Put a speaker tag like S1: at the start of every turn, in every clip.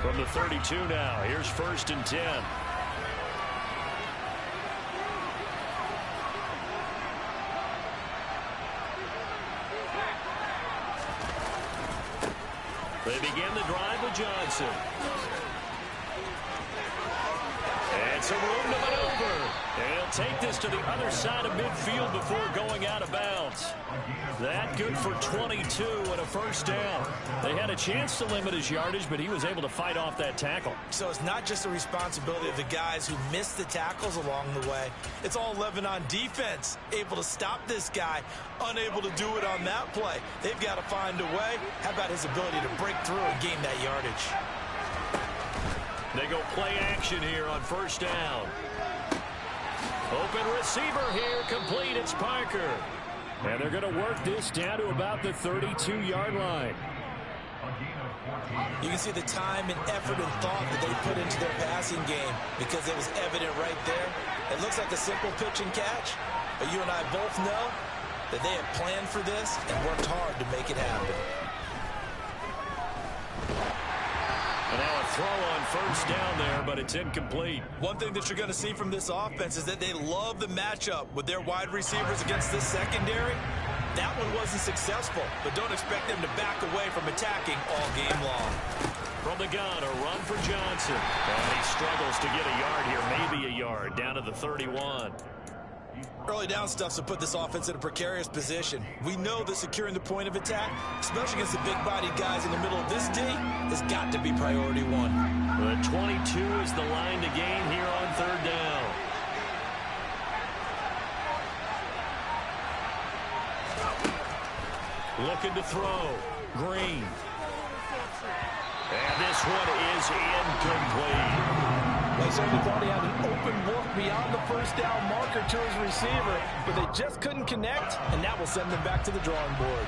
S1: From the 32 now, here's 1st and 10. They begin the drive with Johnson. And some room to maneuver. And he'll take this to the other side of midfield before going out of bounds. That good for 22 and a 1st down. They had a chance to limit his yardage, but he was able to fight off that tackle.
S2: So it's not just the responsibility of the guys who missed the tackles along the way. It's all 11 on defense, able to stop this guy, unable to do it on that play. They've got to find a way. How about his ability to break through and gain that yardage?
S1: They go play action here on 1st down. Open receiver here, complete. It's Parker. And they're going to work this down to about the 32-yard line.
S2: You can see the time and effort and thought that they put into their passing game because it was evident right there. It looks like a simple pitch and catch, but you and I both know that they have planned for this and worked hard to make it happen.
S1: And now a throw on 1st down there, but it's incomplete.
S2: One thing that you're going to see from this offense is that they love the matchup with their wide receivers against this secondary. That one wasn't successful, but don't expect them to back away from attacking all game long.
S1: From the gun, a run for Johnson. And he struggles to get a yard here, maybe a yard, down to the 31.
S2: Early down stuff to put this offense in a precarious position. We know that securing the point of attack, especially against the big-bodied guys in the middle of this D, has got to be priority one.
S1: The 22 is the line to gain here on 3rd down. Looking to throw. Green. And this one is incomplete.
S3: They certainly thought he had an open look beyond the 1st down marker to his receiver, but they just couldn't connect, and that will send them back to the drawing board.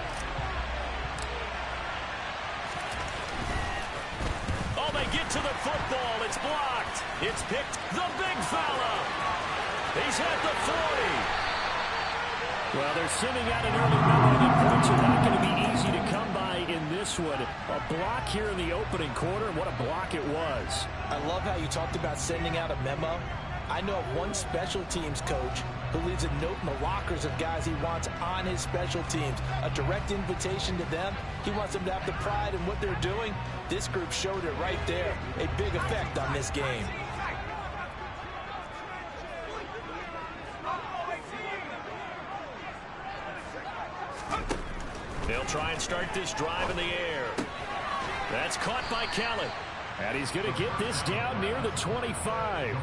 S1: Oh, they get to the football. It's blocked. It's picked. The big fella. He's at the 40. Well, they're sending out an early memo that points are not going to be easy to come by in this one. A block here in the opening quarter. What a block it was.
S3: I love how you talked about sending out a memo. I know of one special teams coach who leaves a note in the lockers of guys he wants on his special teams. A direct invitation to them. He wants them to have the pride in what they're doing. This group showed it right there. A big effect on this game.
S1: They'll try and start this drive in the air. That's caught by Kelly. And he's going to get this down near the 25.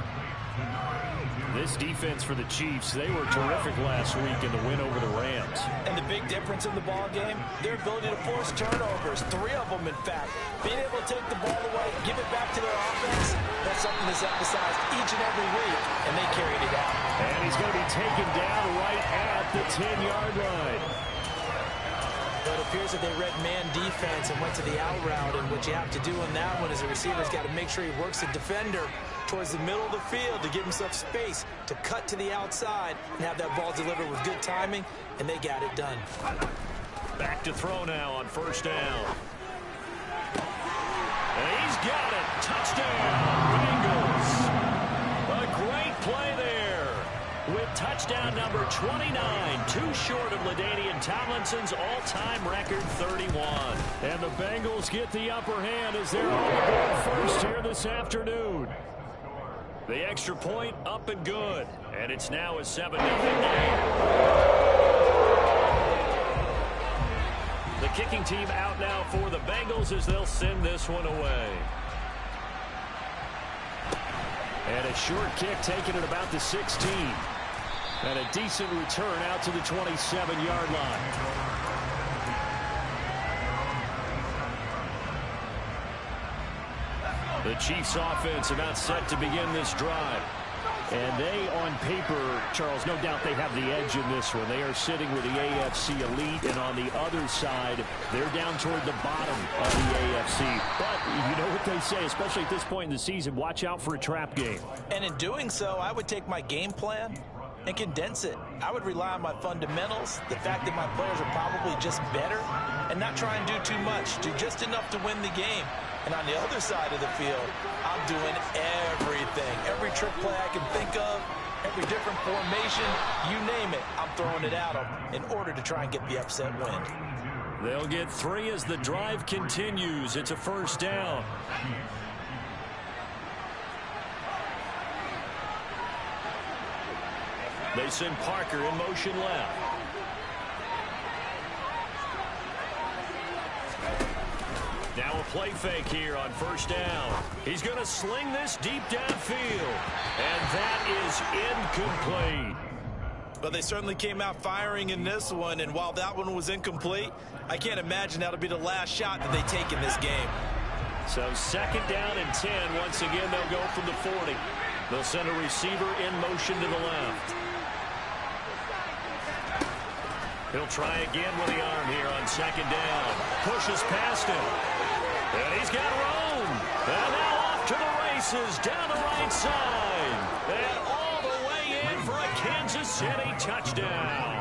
S1: This defense for the Chiefs, they were terrific last week in the win over the Rams.
S2: And the big difference in the ball game, their ability to force turnovers, 3 of them in fact. Being able to take the ball away, give it back to their offense, that's something that's emphasized each and every week, and they carried it out.
S1: And he's going to be taken down right at the 10-yard line.
S2: But it appears that they read man defense and went to the out route, and what you have to do in that one is the receiver's got to make sure he works the defender towards the middle of the field to give himself space to cut to the outside and have that ball delivered with good timing, and they got it done.
S1: Back to throw now on 1st down. And he's got it. Touchdown, Bengals. A great play there with touchdown number 29, too short of LaDainian Tomlinson's all-time record 31. And the Bengals get the upper hand as they're on the board first here this afternoon. The extra point up and good, and it's now a 7-0 game. The kicking team out now for the Bengals as they'll send this one away. And a short kick taken at about the 16. And a decent return out to the 27-yard line. The Chiefs offense about set to begin this drive. And they, on paper, Charles, no doubt they have the edge in this one. They are sitting with the AFC elite, and on the other side, they're down toward the bottom of the AFC. But you know what they say, especially at this point in the season, watch out for a trap game.
S2: And in doing so, I would take my game plan and condense it. I would rely on my fundamentals, the fact that my players are probably just better, and not try and do too much, do just enough to win the game. And on the other side of the field, I'm doing everything. Every trick play I can think of, every different formation, you name it, I'm throwing it at them in order to try and get the upset win.
S1: They'll get 3 as the drive continues. It's a first down. They send Parker in motion left. Now a play fake here on first down. He's going to sling this deep downfield. And that is incomplete.
S2: But they certainly came out firing in this one, and while that one was incomplete, I can't imagine that'll be the last shot that they take in this game.
S1: So second down and 10. Once again, they'll go from the 40. They'll send a receiver in motion to the left. He'll try again with the arm here on second down. Pushes past him. And he's got room. And now off to the races down the right side. And all the way in for a Kansas City touchdown.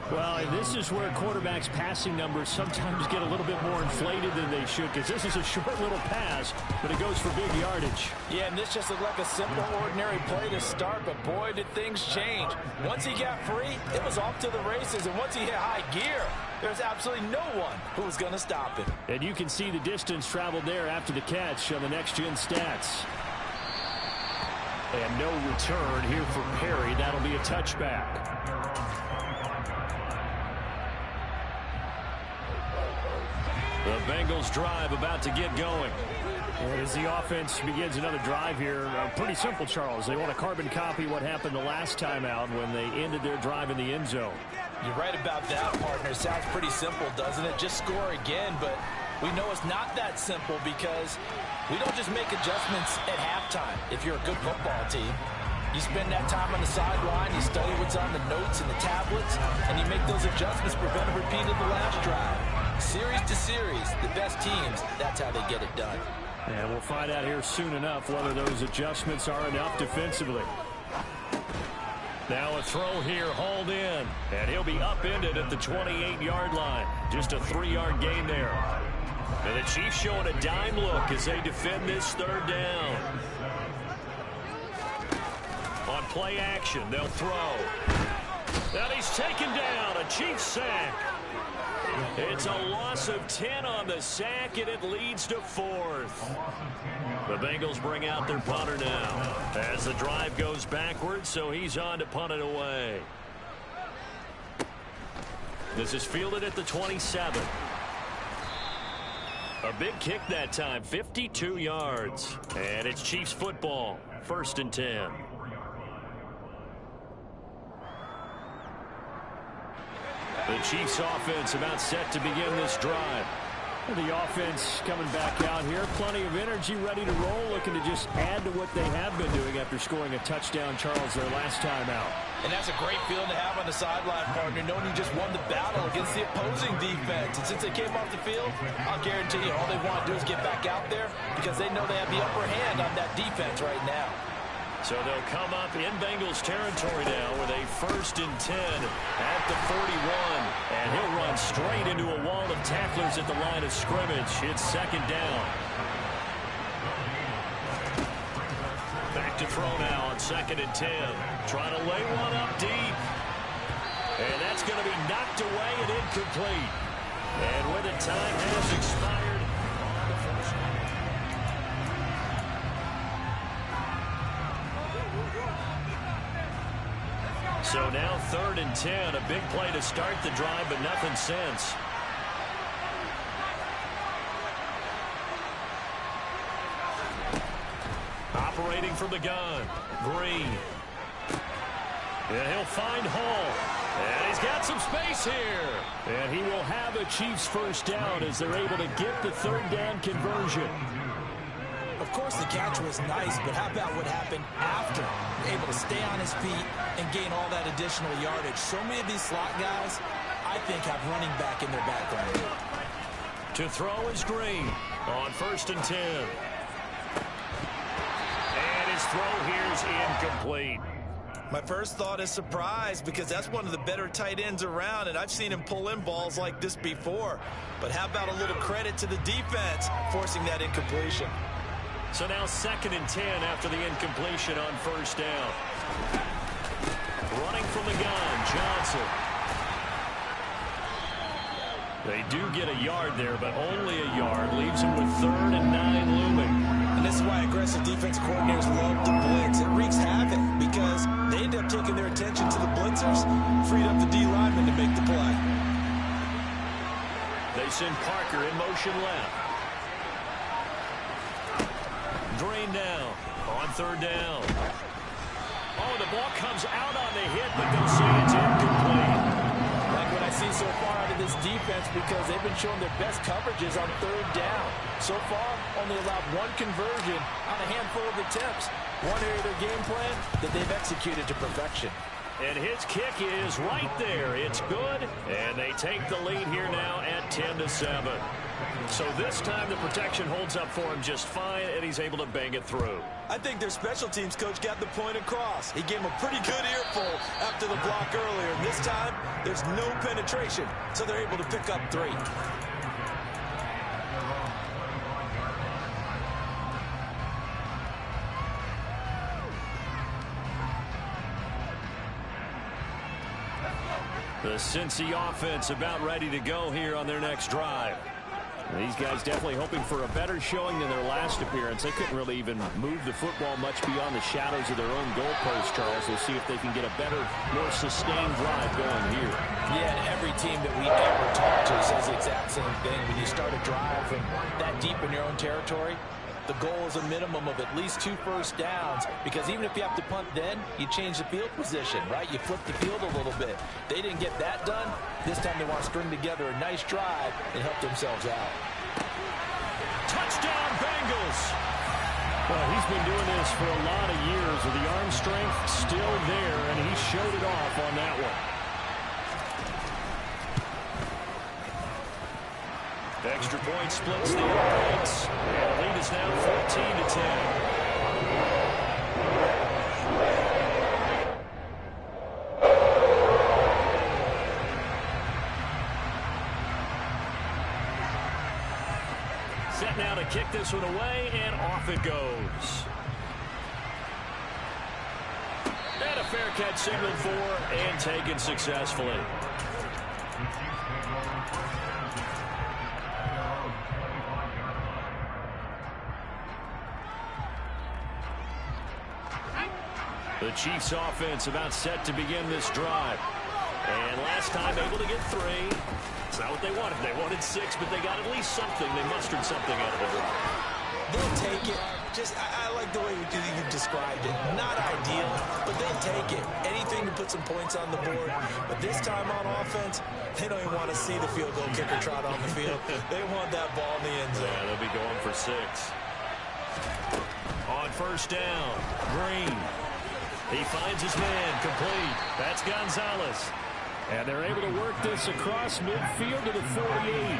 S4: Well, and this is where quarterbacks' passing numbers sometimes get a little bit more inflated than they should, because this is a short little pass, but it goes for big yardage.
S2: Yeah, and this just looked like a simple, ordinary play to start, but boy, did things change. Once he got free, it was off to the races, and once he hit high gear, there's absolutely no one who was going to stop him.
S4: And you can see the distance traveled there after the catch on the next-gen stats. And no return here for Perry. That'll be a touchback.
S1: The Bengals drive about to get going.
S4: And as the offense begins another drive here, pretty simple, Charles. They want to carbon copy what happened the last time out when they ended their drive in the end zone.
S2: You're right about that, partner. Sounds pretty simple, doesn't it? Just score again, but we know it's not that simple because we don't just make adjustments at halftime if you're a good football team. You spend that time on the sideline, you study what's on the notes and the tablets, and you make those adjustments to prevent a repeat of the last drive. Series to series, the best teams, that's how they get it done.
S4: And we'll find out here soon enough whether those adjustments are enough defensively.
S1: Now a throw here, hauled in. And he'll be upended at the 28-yard line. Just a 3-yard gain there. And the Chiefs showing a dime look as they defend this third down. On play action, they'll throw. And he's taken down, a Chiefs sack. It's a loss of 10 on the sack, and it leads to 4th. The Bengals bring out their punter now as the drive goes backwards, so he's on to punt it away. This is fielded at the 27. A big kick that time, 52 yards. And it's Chiefs football, 1st and 10. The Chiefs offense about set to begin this drive.
S4: The offense coming back out here. Plenty of energy, ready to roll, looking to just add to what they have been doing after scoring a touchdown, Charles, their last time out.
S2: And that's a great feeling to have on the sideline, partner, knowing you just won the battle against the opposing defense. And since they came off the field, I'll guarantee you all they want to do is get back out there because they know they have the upper hand on that defense right now.
S1: So they'll come up in Bengals territory now with a 1st and 10 at the 41. And he'll run straight into a wall of tacklers at the line of scrimmage. It's 2nd down. Back to throw now on 2nd and 10. Trying to lay one up deep. And that's going to be knocked away and incomplete. And when the time has expired, so now 3rd and 10, a big play to start the drive, but nothing since. Operating from the gun, Green. And he'll find Hall. And he's got some space here.
S4: And he will have a Chiefs 1st down as they're able to get the 3rd down conversion.
S2: Of course, the catch was nice, but how about what happened after? Able to stay on his feet and gain all that additional yardage. So many of these slot guys, I think, have running back in their background.
S1: To throw is Green on 1st and 10. And his throw here is incomplete.
S3: My first thought is surprise, because that's one of the better tight ends around, and I've seen him pull in balls like this before. But how about a little credit to the defense forcing that incompletion?
S1: So now 2nd and 10 after the incompletion on first down. Running from the gun, Johnson. They do get a yard there, but only a yard. Leaves him with 3rd and 9 looming.
S3: And this is why aggressive defensive coordinators love the blitz. It wreaks havoc because they end up taking their attention to the blitzers, freed up the D lineman to make the play.
S1: They send Parker in motion left. Drain down on 3rd down. Oh, the ball comes out on the hit, but they'll say it's incomplete.
S2: Like what I see so far out of this defense, because they've been showing their best coverages on 3rd down. So far, only allowed 1 conversion on a handful of attempts. One area of their game plan that they've executed to perfection.
S1: And his kick is right there. It's good, and they take the lead here now at 10-7. So this time the protection holds up for him just fine, and he's able to bang it through.
S3: I think their special teams coach got the point across. He gave him a pretty good earful after the block earlier. And this time, there's no penetration, so they're able to pick up 3.
S1: The Cincy offense about ready to go here on their next drive.
S4: These guys definitely hoping for a better showing than their last appearance. They couldn't really even move the football much beyond the shadows of their own goalpost, Charles. We'll see if they can get a better, more sustained drive going here.
S2: Yeah, and every team that we ever talk to says the exact same thing. When you start a drive from that deep in your own territory, the goal is a minimum of at least 2 first downs, because even if you have to punt then, you change the field position, right? You flip the field a little bit. They didn't get that done. This time they want to string together a nice drive and help themselves out.
S1: Touchdown, Bengals!
S4: Well, he's been doing this for a lot of years with the arm strength still there, and he showed it off on that one.
S1: Extra point splits the points. And the lead is now 14-10. Set now to kick this one away, and off it goes. And a fair catch signaled for and taken successfully. The Chiefs offense about set to begin this drive. And last time able to get 3. It's not what they wanted. They wanted 6, but they got at least something. They mustered something out of the drive.
S3: They'll take it. I like the way you described it. Not ideal, but they'll take it. Anything to put some points on the board. But this time on offense, they don't even want to see the field goal kicker trot on the field. They want that ball in the end zone.
S1: Yeah, they'll be going for 6. On first down, Green. He finds his man, complete. That's Gonzalez.
S4: And they're able to work this across midfield to the 48.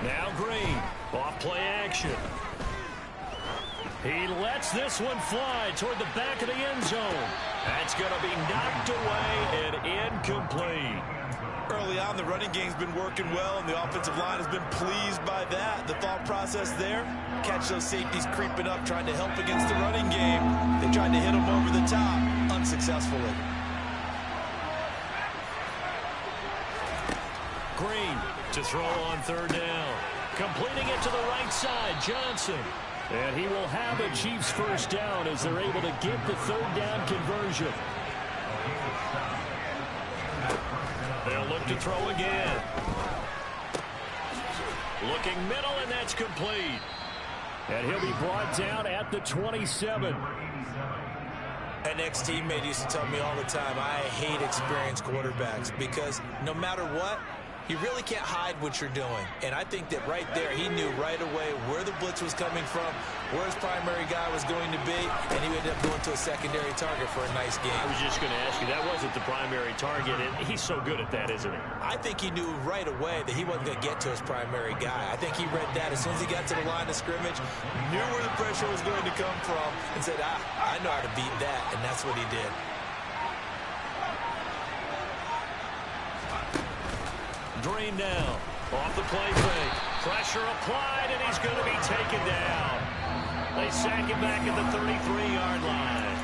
S1: Now Green, off play action. He lets this one fly toward the back of the end zone. That's going to be knocked away and incomplete.
S3: Early on, the running game's been working well, and the offensive line has been pleased by that. The thought process there, catch those safeties creeping up, trying to help against the running game. They tried to hit them over the top, unsuccessfully.
S1: Green to throw on third down. Completing it to the right side, Johnson.
S4: And he will have a Chiefs first down as they're able to get the third down conversion.
S1: They'll look to throw again. Looking middle, and that's complete.
S4: And he'll be brought down at the 27.
S3: An ex-teammate used to tell me all the time, I hate experienced quarterbacks because no matter what,
S2: You really can't hide what you're doing. And I think that right there, he knew right away where the blitz was coming from, where his primary guy was going to be, and he ended up going to a secondary target for a nice game.
S1: I was just going to ask you, that wasn't the primary target, and he's so good at that, isn't he?
S2: I think he knew right away that he wasn't going to get to his primary guy. I think he read that as soon as he got to the line of scrimmage, knew where the pressure was going to come from, and said, I know how to beat that, and that's what he did.
S1: Green now, off the play fake. Pressure applied, and he's going to be taken down. They sack him back at the 33-yard line.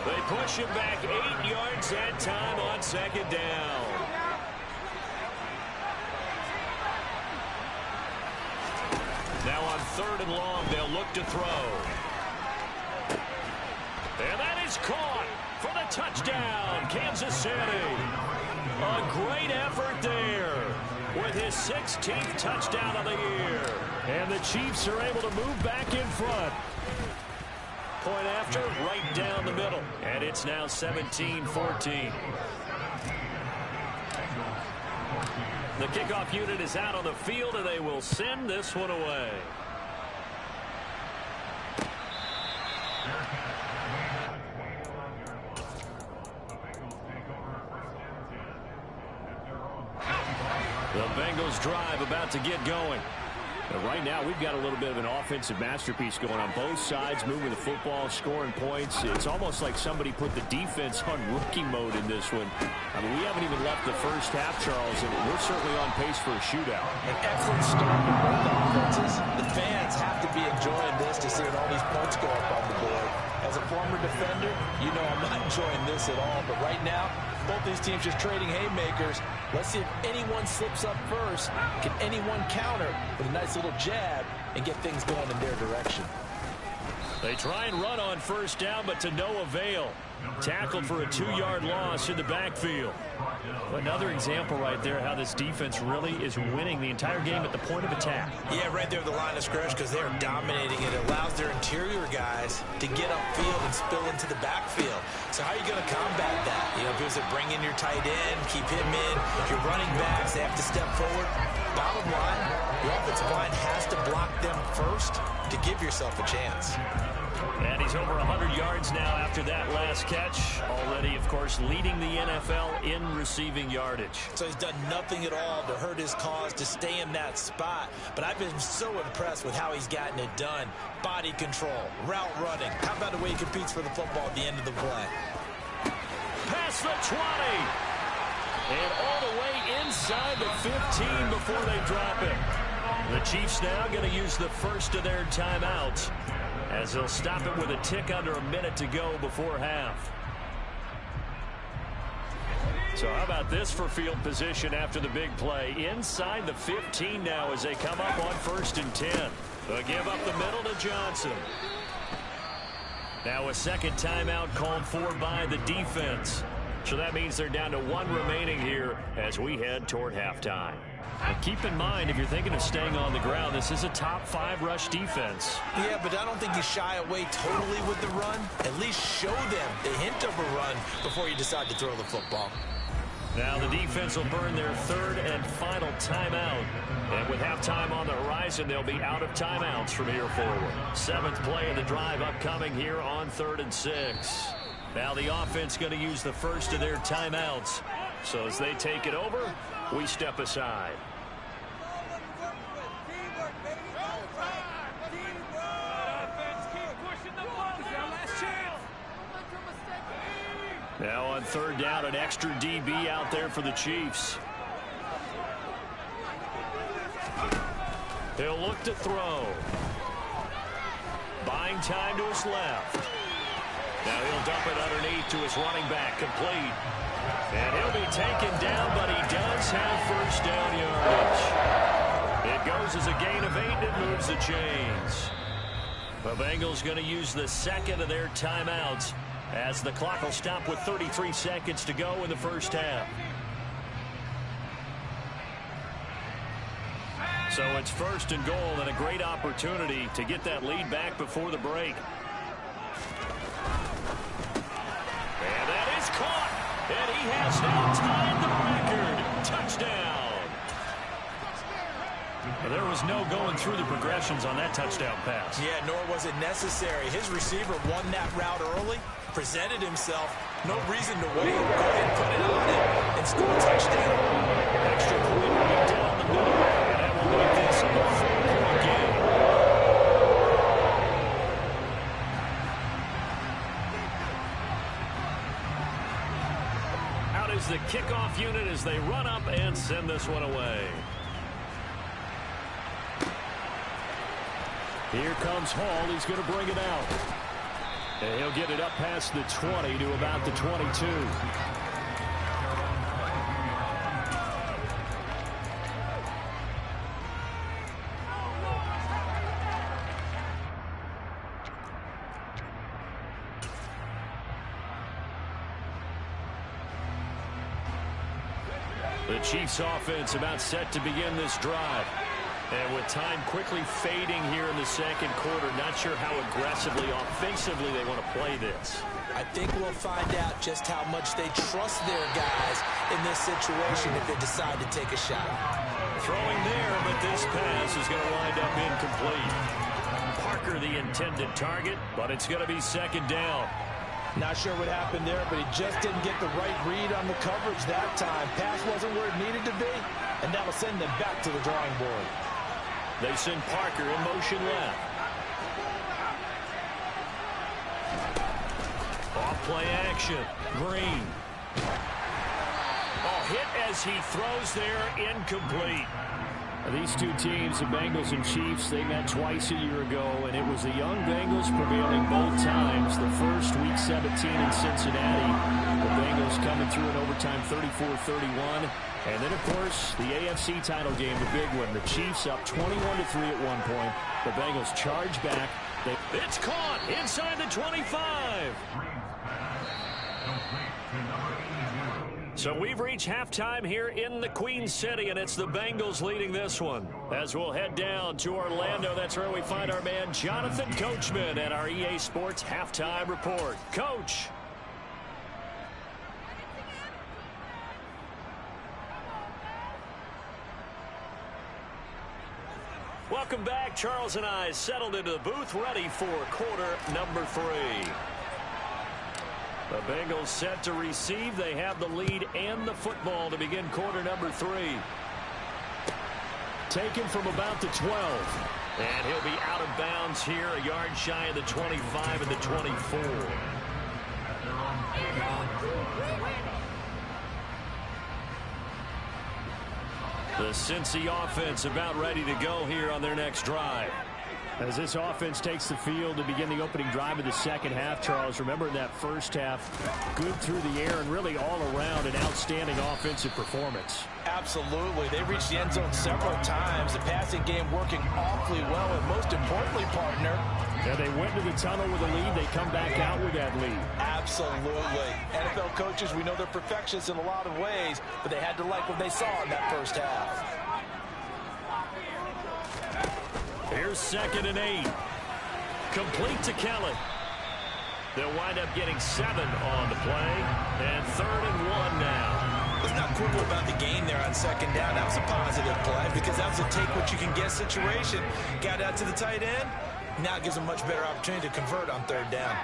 S1: They push him back 8 yards that time on second down. Now on 3rd and long, they'll look to throw. And that is caught for the touchdown, Kansas City. A great effort there with his 16th touchdown of the year. And the Chiefs are able to move back in front. Point after, right down the middle. And it's now 17-14. The kickoff unit is out on the field, and they will send this one away. The Bengals drive about to get going. And right now, we've got a little bit of an offensive masterpiece going on both sides, moving the football, scoring points. It's almost like somebody put the defense on rookie mode in this one. I mean, we haven't even left the first half, Charles, and we're certainly on pace for a shootout.
S2: An excellent start for both offenses. The fans have to be enjoying this to seeing all these points go up on the board. As a former defender, you know I'm not enjoying this at all. But right now, both these teams just trading haymakers. Let's see if anyone slips up first. Can anyone counter with a nice little jab and get things going in their direction?
S1: They try and run on first down, but to no avail. Tackled for a 2-yard loss in the backfield. Another example right there how this defense really is winning the entire game at the point of attack.
S2: Yeah, right there at the line of scrimmage because they're dominating it. It allows their interior guys to get upfield and spill into the backfield. So how are you going to combat that? You know, if it was to bring in your tight end, keep him in, your running backs, they have to step forward. Bottom line, the offensive line has to block them first to give yourself a chance.
S1: And he's over 100 yards now after that last catch. Already, of course, leading the NFL in receiving yardage.
S2: So he's done nothing at all to hurt his cause, to stay in that spot. But I've been so impressed with how he's gotten it done. Body control, route running. How about the way he competes for the football at the end of the play?
S1: Past the 20. And all the way inside the 15 before they drop it. The Chiefs now going to use the first of their timeouts, as they'll stop it with a tick under a minute to go before half. So how about this for field position after the big play? Inside the 15 now as they come up on 1st and 10. They'll give up the middle to Johnson. Now a second timeout called for by the defense. So that means they're down to 1 remaining here as we head toward halftime. And keep in mind, if you're thinking of staying on the ground, this is a top 5 rush defense.
S2: Yeah, but I don't think you shy away totally with the run. At least show them the hint of a run before you decide to throw the football.
S1: Now the defense will burn their 3rd and final timeout. And with halftime on the horizon, they'll be out of timeouts from here forward. 7th play of the drive upcoming here on 3rd and 6. Now the offense going to use the first of their timeouts. So as they take it over, we step aside. Now on 3rd down, an extra DB out there for the Chiefs. He'll look to throw. Buying time to his left. Now he'll dump it underneath to his running back, complete. And he'll be taken down, but he does have first down yardage. It goes as a gain of 8, and it moves the chains. The Bengals going to use the second of their timeouts, as the clock will stop with 33 seconds to go in the first half. So it's 1st and goal, and a great opportunity to get that lead back before the break. And that is caught. And he has now tied the record. touchdown. There was no going through the progressions on that touchdown pass.
S2: Yeah, nor was it necessary. His receiver won that route early, presented himself. No reason to wait. Go ahead and put it on him and score a touchdown.
S1: Extra point right down the middle. And that will make this a 4-point game. Out is the kickoff unit as they run up and send this one away. Here comes Hall. He's going to bring it out. And he'll get it up past the 20 to about the 22. The Chiefs offense about set to begin this drive. And with time quickly fading here in the second quarter, not sure how aggressively, offensively they want to play this.
S2: I think we'll find out just how much they trust their guys in this situation if they decide to take a shot.
S1: Throwing there, but this pass is going to wind up incomplete. Parker the intended target, but it's going to be second down.
S3: Not sure what happened there, but he just didn't get the right read on the coverage that time. Pass wasn't where it needed to be, and that'll send them back to the drawing board.
S1: They send Parker in motion left. Off play action. Green. Oh, hit as he throws there, incomplete.
S4: These two teams, the Bengals and Chiefs, they met twice a year ago, and it was the young Bengals prevailing both times. The first, Week 17 in Cincinnati. The Bengals coming through in overtime 34-31. And then, of course, the AFC title game, the big one. The Chiefs up 21-3 at one point. The Bengals charge back.
S1: It's caught inside the 25. So we've reached halftime here in the Queen City, and it's the Bengals leading this one. As we'll head down to Orlando, that's where we find our man Jonathan Coachman at our EA Sports Halftime Report. Coach. Welcome back. Charles and I settled into the booth, ready for quarter number 3. The Bengals set to receive. They have the lead and the football to begin quarter number 3. Taken from about the 12. And he'll be out of bounds here, a yard shy of the 25 and the 24. The Cincy offense about ready to go here on their next drive.
S4: As this offense takes the field to begin the opening drive of the second half, Charles, remember in that first half, good through the air and really all around an outstanding offensive performance.
S3: Absolutely. They reached the end zone several times. The passing game working awfully well, and most importantly, partner,
S4: yeah, they went to the tunnel with a lead. They come back out with that lead.
S3: Absolutely. NFL coaches, we know they're perfectionists in a lot of ways, but they had to like what they saw in that first half.
S1: Here's 2nd and 8. Complete to Kelly. They'll wind up getting 7 on the play. And 3rd and 1 now.
S2: Let's not quibble about the gain there on 2nd down. That was a positive play because that was a take what you can get situation. Got out to the tight end. Now it gives them much better opportunity to convert on 3rd down.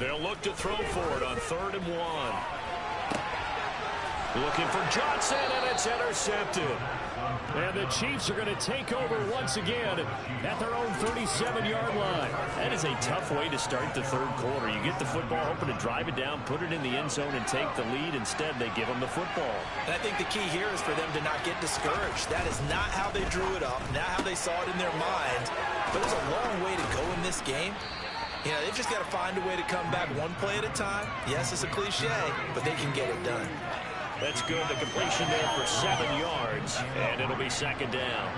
S1: They'll look to throw for it on 3rd and 1. Looking for Johnson, and it's intercepted.
S4: And the Chiefs are going to take over once again at their own 37-yard line.
S1: That is a tough way to start the third quarter. You get the football, hoping to drive it down, put it in the end zone, and take the lead. Instead, they give them the football.
S2: And I think the key here is for them to not get discouraged. That is not how they drew it up, not how they saw it in their minds. But there's a long way to go in this game. You know, they've just got to find a way to come back one play at a time. Yes, it's a cliche, but they can get it done.
S1: That's good. The completion there for 7 yards, and it'll be 2nd down.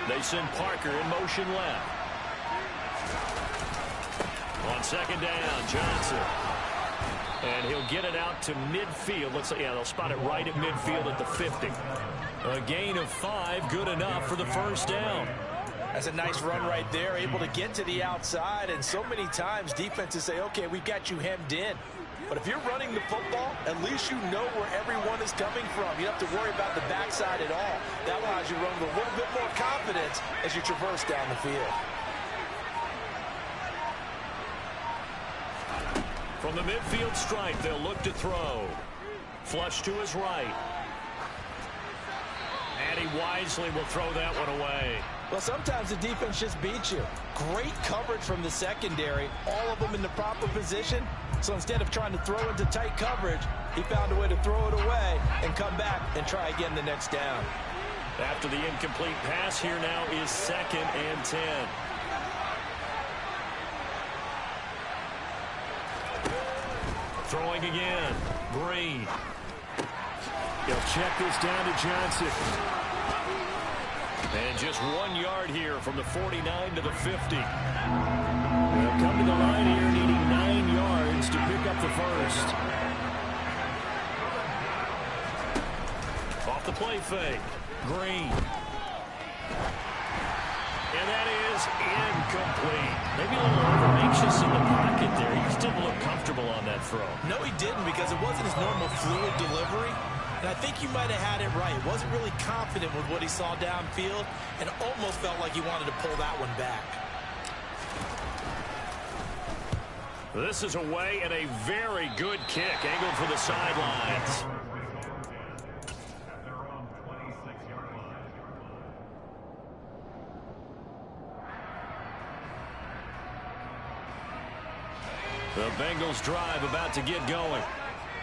S1: They send Parker in motion left. On 2nd down, Johnson. And he'll get it out to midfield. Looks like, yeah, they'll spot it right at midfield at the 50. A gain of 5, good enough for the first down.
S3: That's a nice run right there, able to get to the outside, and so many times defenses say, okay, we've got you hemmed in. But if you're running the football, at least you know where everyone is coming from. You don't have to worry about the backside at all. That allows you to run with a little bit more confidence as you traverse down the field.
S1: From the midfield stripe, they'll look to throw. Flush to his right. And he wisely will throw that one away.
S3: Well, sometimes the defense just beats you. Great coverage from the secondary, all of them in the proper position. So instead of trying to throw into tight coverage, he found a way to throw it away and come back and try again the next down.
S1: After the incomplete pass, here now is 2nd and 10. Throwing again. Green. He'll check this down to Johnson. And just 1 yard here from the 49 to the 50. They'll come to the line here needing 9 yards to pick up the first. Off the play fake. Green. And that is incomplete. Maybe a little over-anxious in the pocket there. He just didn't look comfortable on that throw.
S3: No, he didn't, because it wasn't his normal fluid delivery. And I think you might have had it right. Wasn't really confident with what he saw downfield and almost felt like he wanted to pull that one back.
S1: This is away and a very good kick angled for the sidelines. The Bengals drive about to get going.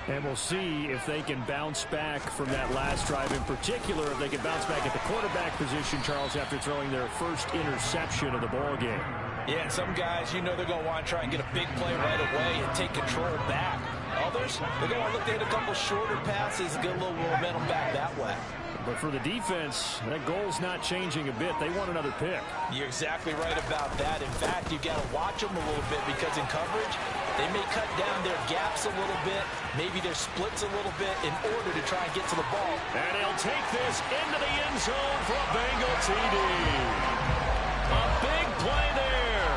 S4: And we'll see if they can bounce back from that last drive. In particular, if they can bounce back at the quarterback position, Charles, after throwing their first interception of the ball game.
S3: Yeah, and some guys, you know they're going to want to try and get a big play right away and take control back. Others, they're going to look to hit a couple shorter passes and get a little momentum back that way.
S4: But for the defense, that goal's not changing a bit. They want another pick.
S3: You're exactly right about that. In fact, you've got to watch them a little bit, because in coverage, they may cut down their gaps a little bit, maybe their splits a little bit in order to try and get to the ball.
S1: And he'll take this into the end zone for a Bengal TD. A big play there.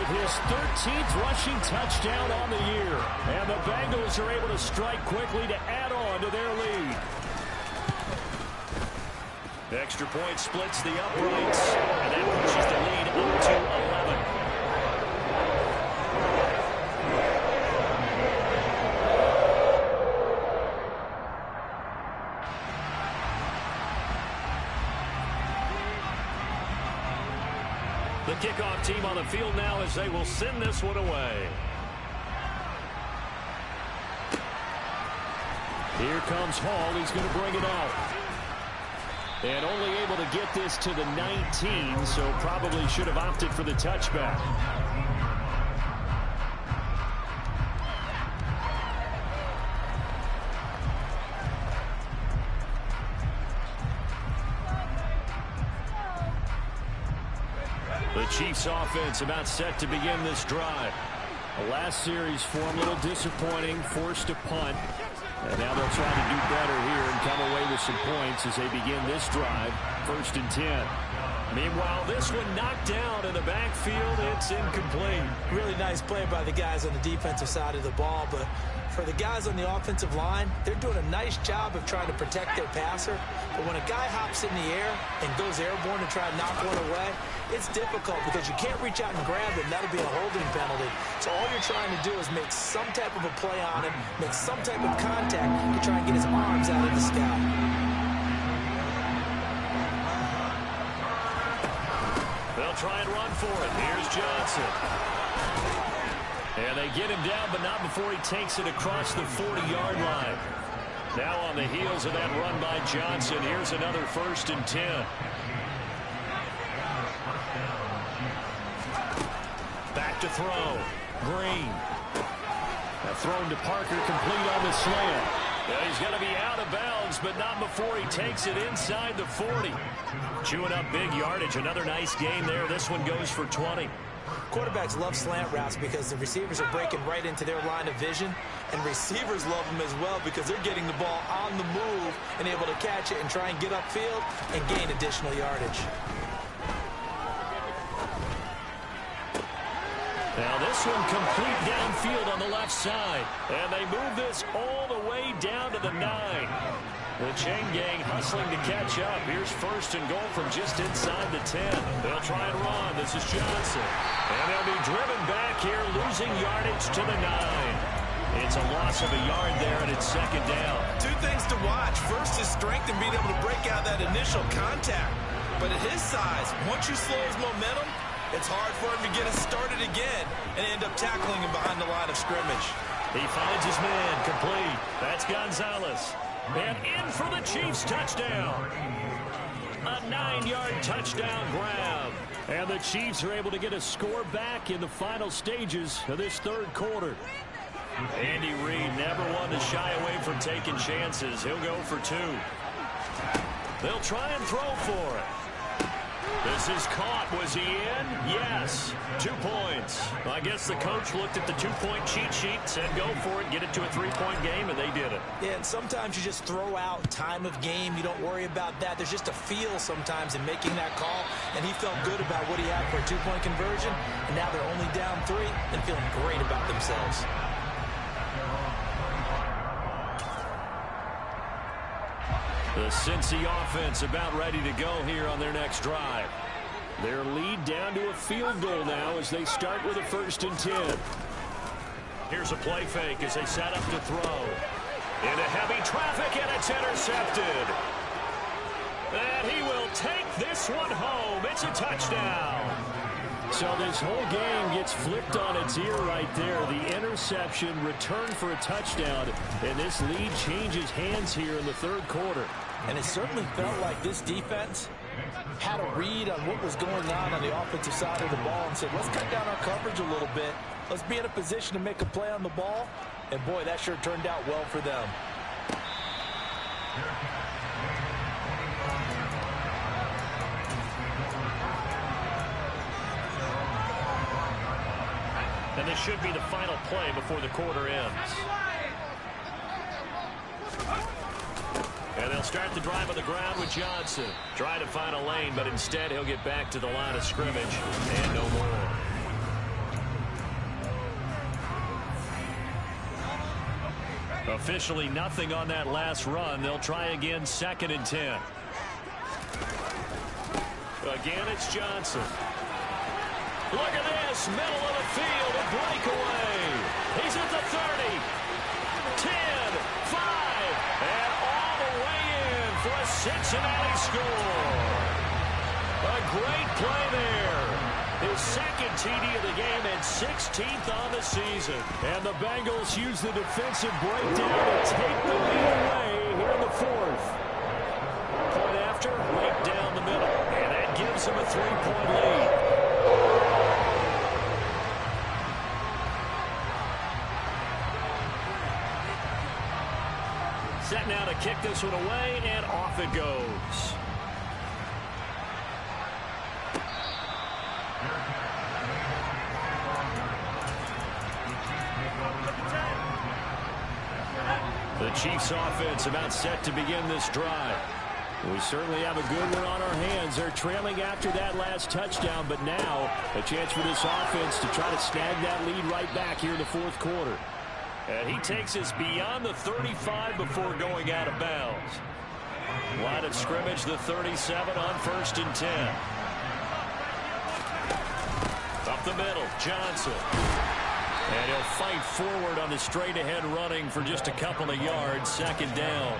S4: With his 13th rushing touchdown on the year.
S1: And the Bengals are able to strike quickly to add on to their lead. The extra point splits the uprights, and that pushes the lead up to 11. The kickoff team on the field now as they will send this one away.
S4: Here comes Hall. He's going to bring it out. And only able to get this to the 19, so probably should have opted for the touchback.
S1: The Chiefs offense about set to begin this drive.
S4: The last series for him, a little disappointing, forced a punt. And now they'll try to do better here and come away with some points as they begin this drive. 1st and 10.
S1: Meanwhile, this one knocked down in the backfield. It's incomplete.
S3: Really nice play by the guys on the defensive side of the ball, but for the guys on the offensive line, they're doing a nice job of trying to protect their passer. But when a guy hops in the air and goes airborne to try and knock one away, it's difficult because you can't reach out and grab him. That'll be a holding penalty. So all you're trying to do is make some type of a play on him, make some type of contact to try and get his arms out of the sky.
S1: They'll try and run for it. Here's Johnson. And they get him down, but not before he takes it across the 40-yard line. Now on the heels of that run by Johnson, here's another 1st and 10. Back to throw. Green. Thrown to Parker, complete on the slant. He's going to be out of bounds, but not before he takes it inside the 40. Chewing up big yardage. Another nice gain there. This one goes for 20.
S3: Quarterbacks love slant routes because the receivers are breaking right into their line of vision, and receivers love them as well because they're getting the ball on the move and able to catch it and try and get upfield and gain additional yardage.
S1: Now this one complete downfield on the left side. And they move this all the way down to the 9. The chain gang hustling to catch up. Here's first and goal from just inside the 10. They'll try and run. This is Johnson. And they'll be driven back here, losing yardage to the 9. It's a loss of a yard there, and it's second down.
S2: Two things to watch. First is strength and being able to break out that initial contact. But at his size, once you slow his momentum, it's hard for him to get us started again and end up tackling him behind the line of scrimmage.
S1: He finds his man, complete. That's Gonzalez. And in for the Chiefs touchdown. A 9-yard touchdown grab. And the Chiefs are able to get a score back in the final stages of this third quarter. Andy Reid never one to shy away from taking chances. He'll go for 2. They'll try and throw for it. This is caught. Was he in? Yes. 2 points. Well, I guess the coach looked at the 2-point cheat sheet, said go for it, get it to a 3-point game, and they did it.
S2: Yeah, and sometimes you just throw out time of game. You don't worry about that. There's just a feel sometimes in making that call, and he felt good about what he had for a 2-point conversion, and now they're only down 3 and feeling great about themselves.
S1: The Cincy offense about ready to go here on their next drive. Their lead down to a field goal now as they start with a 1st and 10. Here's a play fake as they set up to throw. Into heavy traffic, and it's intercepted. And he will take this one home. It's a touchdown. So this whole game gets flipped on its ear right there. The interception returned for a touchdown, and this lead changes hands here in the third quarter.
S3: And it certainly felt like this defense had a read on what was going on the offensive side of the ball and said, let's cut down our coverage a little bit. Let's be in a position to make a play on the ball. And, boy, that sure turned out well for them.
S1: And this should be the final play before the quarter ends. And they'll start the drive on the ground with Johnson. Try to find a lane, but instead he'll get back to the line of scrimmage and no more. Officially nothing on that last run. They'll try again, 2nd and 10. Again, it's Johnson. Look at this, middle of the field, a breakaway. He's at the 30, 10, 5, and all the way in for a Cincinnati score. A great play there. His 2nd TD of the game and 16th on the season. And the Bengals use the defensive breakdown to take the lead away here in the 4th. Point after, right down the middle. And that gives them a 3-point lead. Set now to kick this one away, and off it goes. The Chiefs offense about set to begin this drive. We certainly have a good one on our hands. They're trailing after that last touchdown, but now a chance for this offense to try to snag that lead right back here in the 4th quarter. And he takes us beyond the 35 before going out of bounds. Line of scrimmage, the 37 on 1st and 10. Up the middle, Johnson. And he'll fight forward on the straight-ahead running for just a couple of yards, 2nd down.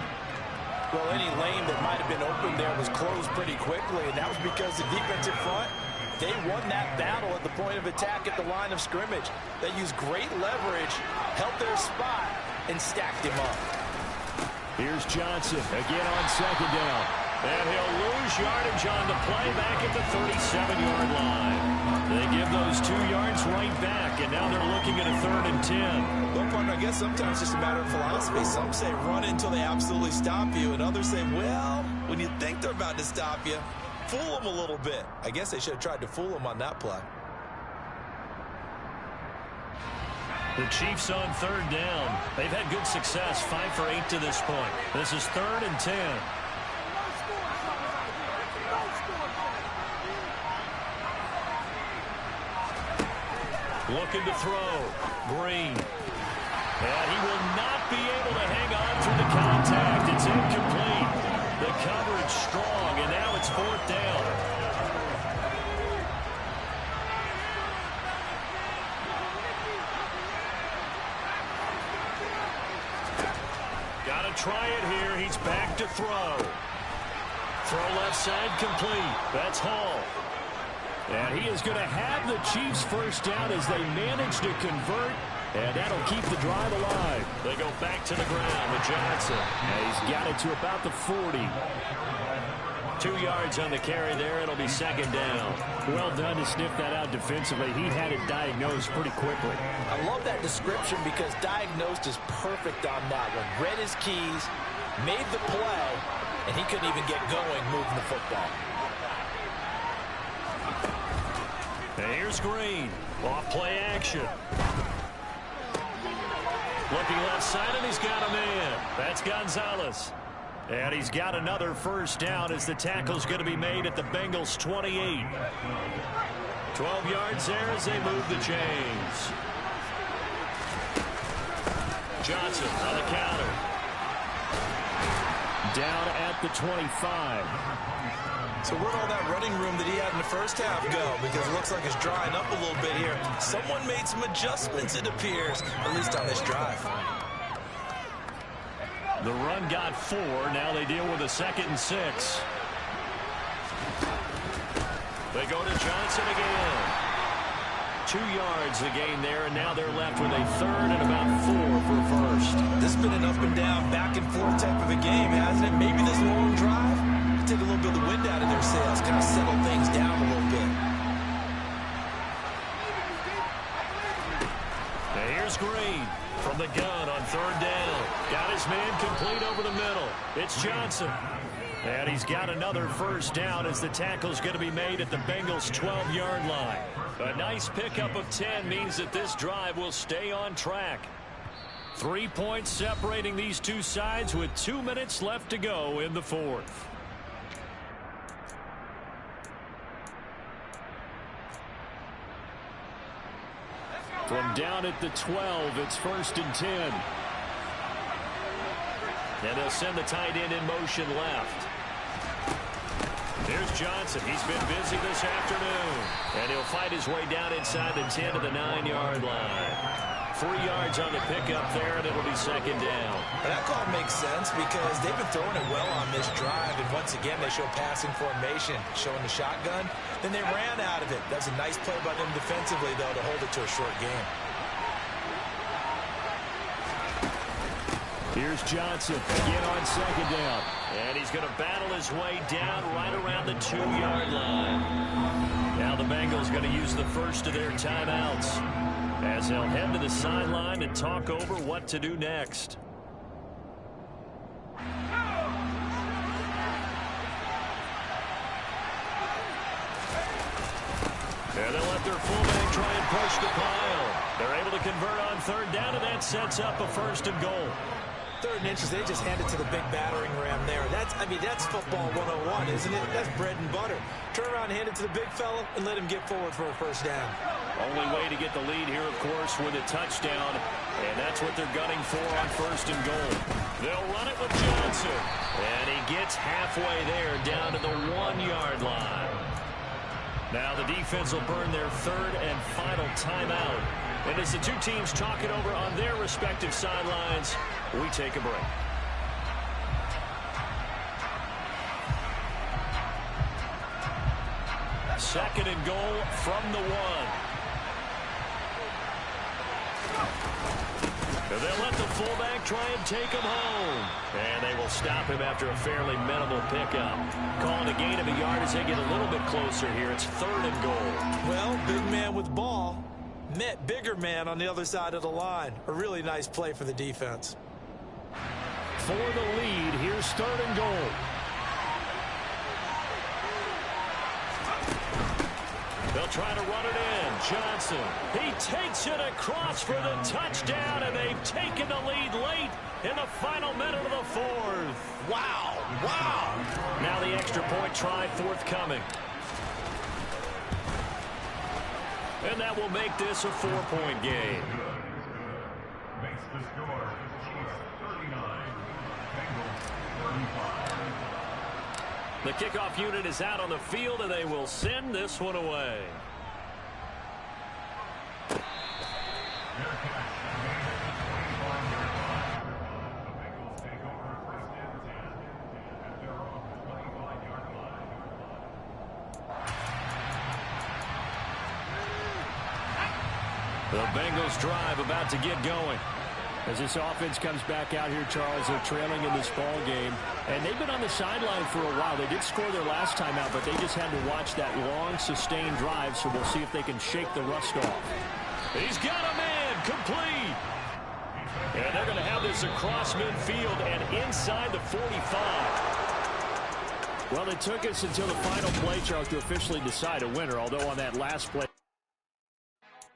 S3: Well, any lane that might have been open there was closed pretty quickly, and that was because the defensive front, they won that battle at the point of attack at the line of scrimmage. They used great leverage, held their spot, and stacked him up.
S1: Here's Johnson again on 2nd down. And he'll lose yardage on the play back at the 37-yard line. They give those 2 yards right back, and now they're looking at a 3rd and 10.
S2: Well, partner, I guess sometimes it's just a matter of philosophy. Some say run until they absolutely stop you, and others say, well, when you think they're about to stop you, fool them a little bit. I guess they should have tried to fool them on that play.
S1: The Chiefs on 3rd down. They've had good success, 5 for 8 to this point. This is 3rd and 10. Looking to throw. Green. And he will not be able to hang on through the contact. It's incomplete. The coverage strong, and now it's 4th down. Got to try it here. He's back to throw. Throw left side complete. That's Hall. And he is going to have the Chiefs first down as they manage to convert. And that'll keep the drive alive. They go back to the ground with Johnson. And he's got it to about the 40. 2 yards on the carry there. It'll be 2nd down.
S4: Well done to sniff that out defensively. He had it diagnosed pretty quickly.
S3: I love that description because diagnosed is perfect on that one. Read his keys, made the play, and he couldn't even get going moving the football.
S1: And here's Green. Off play action. Looking left side, and he's got a man. That's Gonzalez. And he's got another first down as the tackle's going to be made at the Bengals' 28. 12 yards there as they move the chains. Johnson on the counter.
S4: Down at the 25.
S2: So where'd all that running room that he had in the first half go? Because it looks like it's drying up a little bit here. Someone made some adjustments, it appears, at least on this drive.
S1: The run got 4. Now they deal with a 2nd and 6. They go to Johnson again. 2 yards the gain there, and now they're left with a 3rd and about 4 for first.
S2: This has been an up and down, back and forth type of a game, hasn't it? Maybe this long drive take a little bit of the wind out of their sails, kind of settle things down a little bit.
S1: Now here's Green from the gun on 3rd down. Got his man complete over the middle. It's Johnson. And he's got another first down as the tackle's going to be made at the Bengals' 12-yard line. A nice pickup of 10 means that this drive will stay on track. 3 points separating these two sides with 2 minutes left to go in the 4th.
S4: From down at the 12, it's 1st and 10.
S1: And they'll send the tight end in motion left. There's Johnson. He's been busy this afternoon. And he'll fight his way down inside the 10 to the 9-yard line. 3 yards on the pickup there, and it'll be 2nd down.
S2: And that call makes sense because they've been throwing it well on this drive. And once again, they show passing formation, showing the shotgun. Then they ran out of it. That's a nice play by them defensively, though, to hold it to a short game.
S4: Here's Johnson again on 2nd down.
S1: And he's going to battle his way down right around the 2-yard line. Now the Bengals going to use the first of their timeouts as they'll head to the sideline and talk over what to do next. And they'll let their fullback try and push the pile. They're able to convert on 3rd down, and that sets up a 1st and goal.
S2: 3rd and inches, they just hand it to the big battering ram there. That's football 101, isn't it? That's bread and butter. Turn around, hand it to the big fella, and let him get forward for a 1st down.
S1: Only way to get the lead here, of course, with a touchdown, and that's what they're gunning for on 1st and goal. They'll run it with Johnson, and he gets halfway there down to the 1-yard line. Now the defense will burn their 3rd and final timeout. And as the two teams talk it over on their respective sidelines, we take a break. Second and goal from the 1. And they'll let the fullback try and take him home. And they will stop him after a fairly minimal pickup. Calling a gain of a yard as they get a little bit closer here. It's 3rd and goal.
S2: Well, big man with ball met bigger man on the other side of the line. A really nice play for the defense.
S1: For the lead, here's 3rd and goal. They'll try to run it in. Johnson, he takes it across for the touchdown, and they've taken the lead late in the final minute of the 4th. Wow, wow. Now the extra point try forthcoming. And that will make this a 4-point game.
S5: Makes the score Chiefs 39, Bengals 35.
S1: The kickoff unit is out on the field, and they will send this one away. The Bengals drive about to get going.
S4: As this offense comes back out here, Charles, they're trailing in this ball game. And they've been on the sideline for a while. They did score their last time out, but they just had to watch that long, sustained drive, so we'll see if they can shake the rust off.
S1: He's got a man complete. And they're going to have this across midfield and inside the 45.
S4: Well, it took us until the final play, Charles, to officially decide a winner, although on that last play,